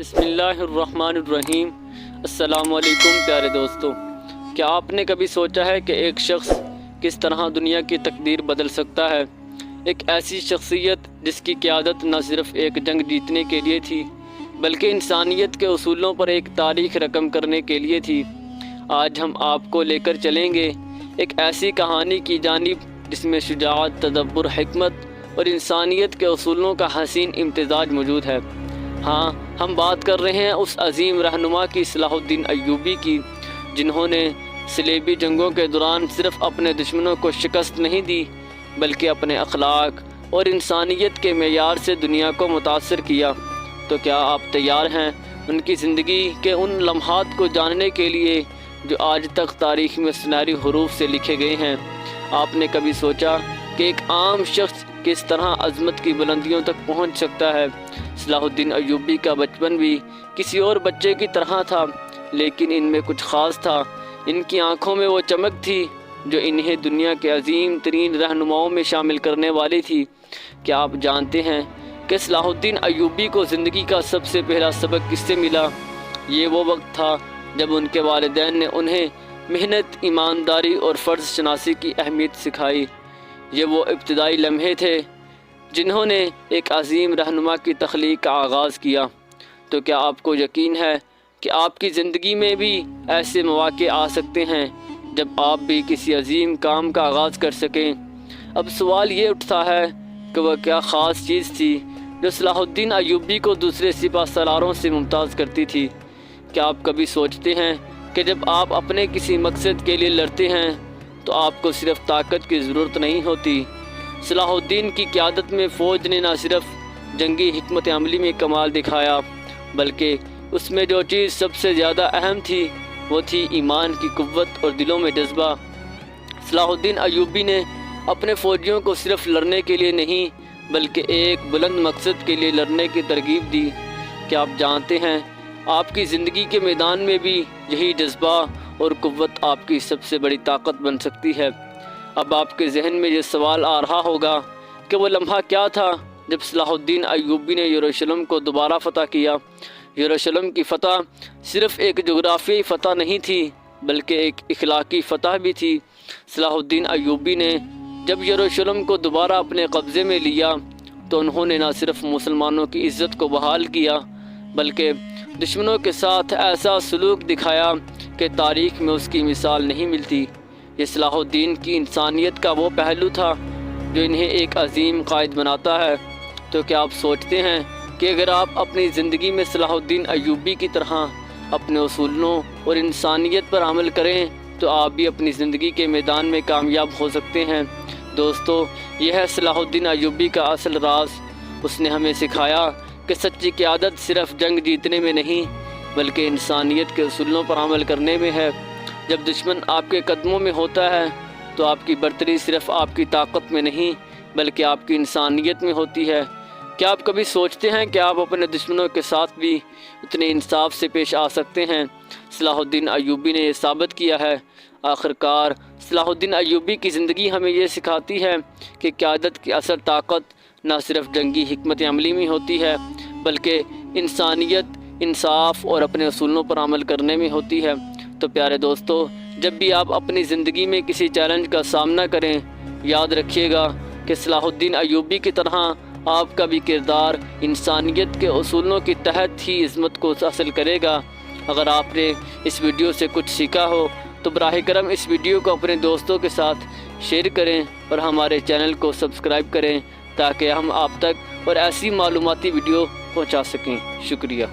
بسم اللہ الرحمن الرحیم۔ السلام علیکم پیارے دوستو، کیا آپ نے کبھی سوچا ہے کہ ایک شخص کس طرح دنیا کی تقدیر بدل سکتا ہے؟ ایک ایسی شخصیت جس کی قیادت نہ صرف ایک جنگ جیتنے کے لیے تھی بلکہ انسانیت کے اصولوں پر ایک تاریخ رقم کرنے کے لیے تھی۔ آج ہم آپ کو لے کر چلیں گے ایک ایسی کہانی کی جانب جس میں شجاعت، تدبر، حکمت اور انسانیت کے اصولوں کا حسین امتزاج موجود ہے۔ ہاں، ہم بات کر رہے ہیں اس عظیم رہنما کی، صلاح الدین ایوبی کی، جنہوں نے صلیبی جنگوں کے دوران صرف اپنے دشمنوں کو شکست نہیں دی بلکہ اپنے اخلاق اور انسانیت کے معیار سے دنیا کو متاثر کیا۔ تو کیا آپ تیار ہیں ان کی زندگی کے ان لمحات کو جاننے کے لیے جو آج تک تاریخ میں سنہری حروف سے لکھے گئے ہیں؟ آپ نے کبھی سوچا کہ ایک عام شخص کس طرح عظمت کی بلندیوں تک پہنچ سکتا ہے؟ صلاح الدین ایوبی کا بچپن بھی کسی اور بچے کی طرح تھا، لیکن ان میں کچھ خاص تھا۔ ان کی آنکھوں میں وہ چمک تھی جو انہیں دنیا کے عظیم ترین رہنماؤں میں شامل کرنے والی تھی۔ کیا آپ جانتے ہیں کہ صلاح الدین ایوبی کو زندگی کا سب سے پہلا سبق کس سے ملا؟ یہ وہ وقت تھا جب ان کے والدین نے انہیں محنت، ایمانداری اور فرض شناسی کی اہمیت سکھائی۔ یہ وہ ابتدائی لمحے تھے جنہوں نے ایک عظیم رہنما کی تخلیق کا آغاز کیا۔ تو کیا آپ کو یقین ہے کہ آپ کی زندگی میں بھی ایسے مواقع آ سکتے ہیں جب آپ بھی کسی عظیم کام کا آغاز کر سکیں؟ اب سوال یہ اٹھتا ہے کہ وہ کیا خاص چیز تھی جو صلاح الدین ایوبی کو دوسرے سپہ سالاروں سے ممتاز کرتی تھی؟ کیا آپ کبھی سوچتے ہیں کہ جب آپ اپنے کسی مقصد کے لیے لڑتے ہیں تو آپ کو صرف طاقت کی ضرورت نہیں ہوتی؟ صلاح الدین کی قیادت میں فوج نے نہ صرف جنگی حکمت عملی میں کمال دکھایا بلکہ اس میں جو چیز سب سے زیادہ اہم تھی وہ تھی ایمان کی قوت اور دلوں میں جذبہ۔ صلاح الدین ایوبی نے اپنے فوجیوں کو صرف لڑنے کے لیے نہیں بلکہ ایک بلند مقصد کے لیے لڑنے کی ترغیب دی۔ کیا آپ جانتے ہیں آپ کی زندگی کے میدان میں بھی یہی جذبہ اور قوت آپ کی سب سے بڑی طاقت بن سکتی ہے؟ اب آپ کے ذہن میں یہ سوال آ رہا ہوگا کہ وہ لمحہ کیا تھا جب صلاح الدین ایوبی نے یروشلم کو دوبارہ فتح کیا۔ یروشلم کی فتح صرف ایک جغرافیائی فتح نہیں تھی بلکہ ایک اخلاقی فتح بھی تھی۔ صلاح الدین ایوبی نے جب یروشلم کو دوبارہ اپنے قبضے میں لیا تو انہوں نے نہ صرف مسلمانوں کی عزت کو بحال کیا بلکہ دشمنوں کے ساتھ ایسا سلوک دکھایا کہ تاریخ میں اس کی مثال نہیں ملتی۔ یہ صلاح الدین کی انسانیت کا وہ پہلو تھا جو انہیں ایک عظیم قائد بناتا ہے۔ تو کیا آپ سوچتے ہیں کہ اگر آپ اپنی زندگی میں صلاح الدین ایوبی کی طرح اپنے اصولوں اور انسانیت پر عمل کریں تو آپ بھی اپنی زندگی کے میدان میں کامیاب ہو سکتے ہیں؟ دوستو، یہ ہے صلاح الدین ایوبی کا اصل راز۔ اس نے ہمیں سکھایا کہ سچی قیادت صرف جنگ جیتنے میں نہیں بلکہ انسانیت کے اصولوں پر عمل کرنے میں ہے۔ جب دشمن آپ کے قدموں میں ہوتا ہے تو آپ کی برتری صرف آپ کی طاقت میں نہیں بلکہ آپ کی انسانیت میں ہوتی ہے۔ کیا آپ کبھی سوچتے ہیں کہ آپ اپنے دشمنوں کے ساتھ بھی اتنے انصاف سے پیش آ سکتے ہیں؟ صلاح الدین ایوبی نے یہ ثابت کیا ہے۔ آخرکار صلاح الدین ایوبی کی زندگی ہمیں یہ سکھاتی ہے کہ قیادت کی اصل طاقت نہ صرف جنگی حکمت عملی میں ہوتی ہے بلکہ انسانیت، انصاف اور اپنے اصولوں پر عمل کرنے میں ہوتی ہے۔ تو پیارے دوستو، جب بھی آپ اپنی زندگی میں کسی چیلنج کا سامنا کریں، یاد رکھیے گا کہ صلاح الدین ایوبی کی طرح آپ کا بھی کردار انسانیت کے اصولوں کے تحت ہی عظمت کو حاصل کرے گا۔ اگر آپ نے اس ویڈیو سے کچھ سیکھا ہو تو براہ کرم اس ویڈیو کو اپنے دوستوں کے ساتھ شیئر کریں اور ہمارے چینل کو سبسکرائب کریں تاکہ ہم آپ تک اور ایسی معلوماتی ویڈیو پہنچا سکیں۔ شکریہ۔